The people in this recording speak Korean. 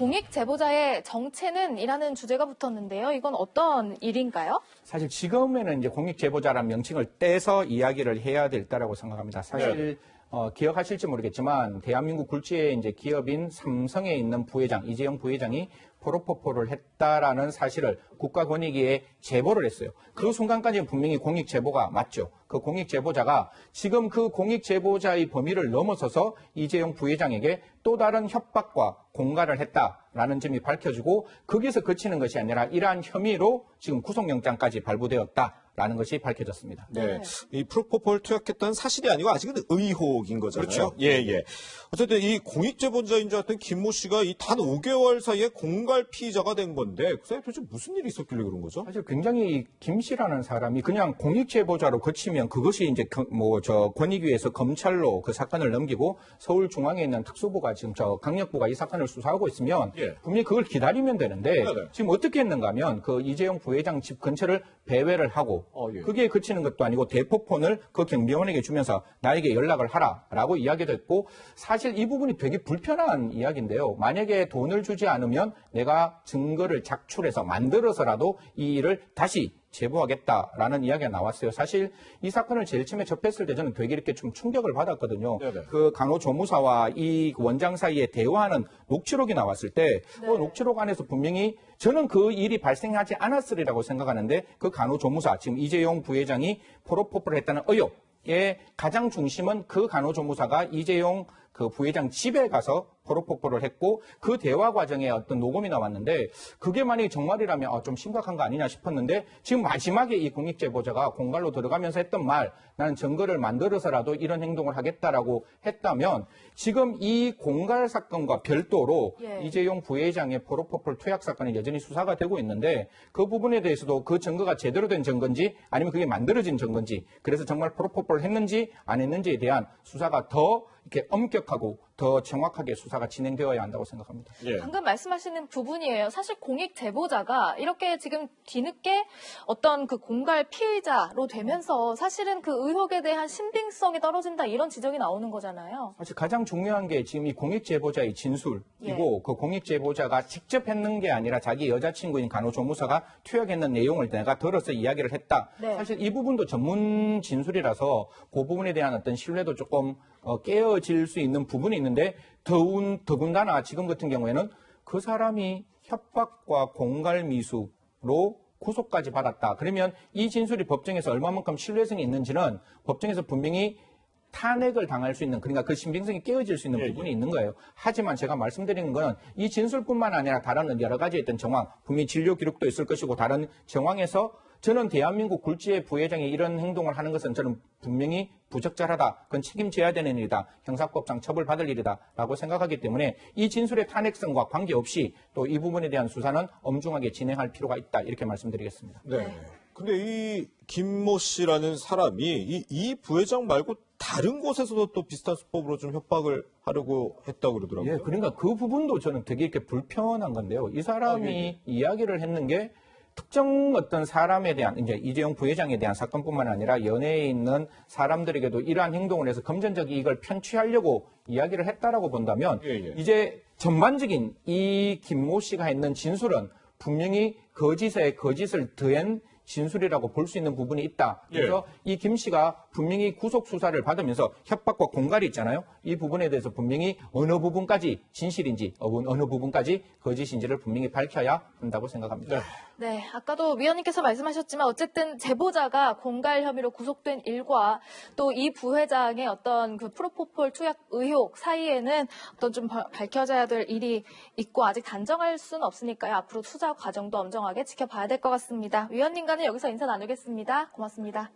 공익 제보자의 정체는 이라는 주제가 붙었는데요. 이건 어떤 일인가요? 사실 지금에는 이제 공익 제보자라는 명칭을 떼서 이야기를 해야 될 때라고 생각합니다. 사실 기억하실지 모르겠지만 대한민국 굴지의 이제 기업인 삼성에 있는 부회장 이재용 부회장이 프로포폴을 했다라는 사실을 국가권익위에 제보를 했어요. 그 순간까지는 분명히 공익 제보가 맞죠. 그 공익 제보자가 지금 그 공익 제보자의 범위를 넘어서서 이재용 부회장에게 또 다른 협박과 공갈을 했다라는 점이 밝혀지고 거기서 그치는 것이 아니라 이러한 혐의로 지금 구속영장까지 발부되었다라는 것이 밝혀졌습니다. 네. 이 프로포폴 투약했다는 사실이 아니고 아직은 의혹인 거잖아요. 그렇죠. 예, 예. 어쨌든 이 공익제보자인 줄 알았던 김모 씨가 이 단 5개월 사이에 공갈 피의자가 된 건데 그 사이에 도대체 무슨 일이 있었길래 그런 거죠? 사실 굉장히 김 씨라는 사람이 그냥 공익 제보자로 그치면 그것이 이제 권익위에서 검찰로 그 사건을 넘기고 서울중앙에 있는 특수부가 지금 강력부가 이 사건을 수사하고 있으면 분명히 그걸 기다리면 되는데 지금 어떻게 했는가 하면 그 이재용 부회장 집 근처를 배회를 하고 그게 그치는 것도 아니고 대포폰을 그 경비원에게 주면서 나에게 연락을 하라라고 이야기도 했고 사실 이 부분이 되게 불편한 이야기인데요. 만약에 돈을 주지 않으면 내가 증거를 작출해서 만들어서라도 이 일을 다시 제보하겠다라는 이야기가 나왔어요. 사실 이 사건을 제일 처음에 접했을 때 저는 되게 이렇게 좀 충격을 받았거든요. 그 간호조무사와 이 원장 사이에 대화하는 녹취록이 나왔을 때 그 녹취록 안에서 분명히 저는 그 일이 발생하지 않았으리라고 생각하는데 그 간호조무사 지금 이재용 부회장이 프로포폴을 했다는 의혹의 가장 중심은 그 간호조무사가 이재용 그 부회장 집에 가서 프로포폴을 했고 그 대화 과정에 어떤 녹음이 나왔는데 그게 만약에 정말이라면 좀 심각한 거 아니냐 싶었는데 지금 마지막에 이 공익제보자가 공갈로 들어가면서 했던 말 나는 증거를 만들어서라도 이런 행동을 하겠다라고 했다면 지금 이 공갈 사건과 별도로 이재용 부회장의 프로포폴 투약 사건이 여전히 수사가 되고 있는데 그 부분에 대해서도 그 증거가 제대로 된 증거인지 아니면 그게 만들어진 증거인지 그래서 정말 프로포폴을 했는지 안 했는지에 대한 수사가 더 이렇게 엄격하고 더 정확하게 수사가 진행되어야 한다고 생각합니다. 방금 말씀하시는 부분이에요. 사실 공익 제보자가 이렇게 지금 뒤늦게 어떤 그 공갈 피의자로 되면서 사실은 그 의혹에 대한 신빙성이 떨어진다 이런 지적이 나오는 거잖아요. 사실 가장 중요한 게 지금 이 공익 제보자의 진술이고 그 공익 제보자가 직접 했는 게 아니라 자기 여자친구인 간호조무사가 투약했는 내용을 내가 들어서 이야기를 했다. 사실 이 부분도 전문 진술이라서 그 부분에 대한 어떤 신뢰도 조금 깨어질 수 있는 부분이 있는데 더군다나 지금 같은 경우에는 그 사람이 협박과 공갈 미수로 구속까지 받았다. 그러면 이 진술이 법정에서 얼마만큼 신뢰성이 있는지는 법정에서 분명히 탄핵을 당할 수 있는 그러니까 그 신빙성이 깨어질 수 있는 부분이 있는 거예요. 하지만 제가 말씀드리는 건 이 진술뿐만 아니라 다른 여러 가지 어떤 정황, 분명히 진료 기록도 있을 것이고 다른 정황에서 저는 대한민국 굴지의 부회장이 이런 행동을 하는 것은 저는 분명히 부적절하다. 그건 책임져야 되는 일이다. 형사법상 처벌받을 일이다라고 생각하기 때문에 이 진술의 탄핵성과 관계없이 또 이 부분에 대한 수사는 엄중하게 진행할 필요가 있다. 이렇게 말씀드리겠습니다. 네. 근데 이 김모 씨라는 사람이 이 부회장 말고 다른 곳에서도 또 비슷한 수법으로 좀 협박을 하려고 했다고 그러더라고요. 예, 그러니까 그 부분도 저는 되게 이렇게 불편한 건데요. 이 사람이 이야기를 했는 게 특정 어떤 사람에 대한 이제 이재용 부회장에 대한 사건뿐만 아니라 연예에 있는 사람들에게도 이러한 행동을 해서 금전적 이익을 편취하려고 이야기를 했다라고 본다면 이제 전반적인 이 김모 씨가 했는 진술은 분명히 거짓에 거짓을 더한 진술이라고 볼 수 있는 부분이 있다. 그래서 이 김 씨가 분명히 구속 수사를 받으면서 협박과 공갈이 있잖아요. 이 부분에 대해서 분명히 어느 부분까지 진실인지 어느 부분까지 거짓인지를 분명히 밝혀야 한다고 생각합니다. 네, 아까도 위원님께서 말씀하셨지만 어쨌든 제보자가 공갈 혐의로 구속된 일과 또 이 부회장의 어떤 그 프로포폴 투약 의혹 사이에는 어떤 좀 밝혀져야 될 일이 있고 아직 단정할 수는 없으니까요. 앞으로 수사 과정도 엄정하게 지켜봐야 될 것 같습니다. 위원님과는 여기서 인사 나누겠습니다. 고맙습니다.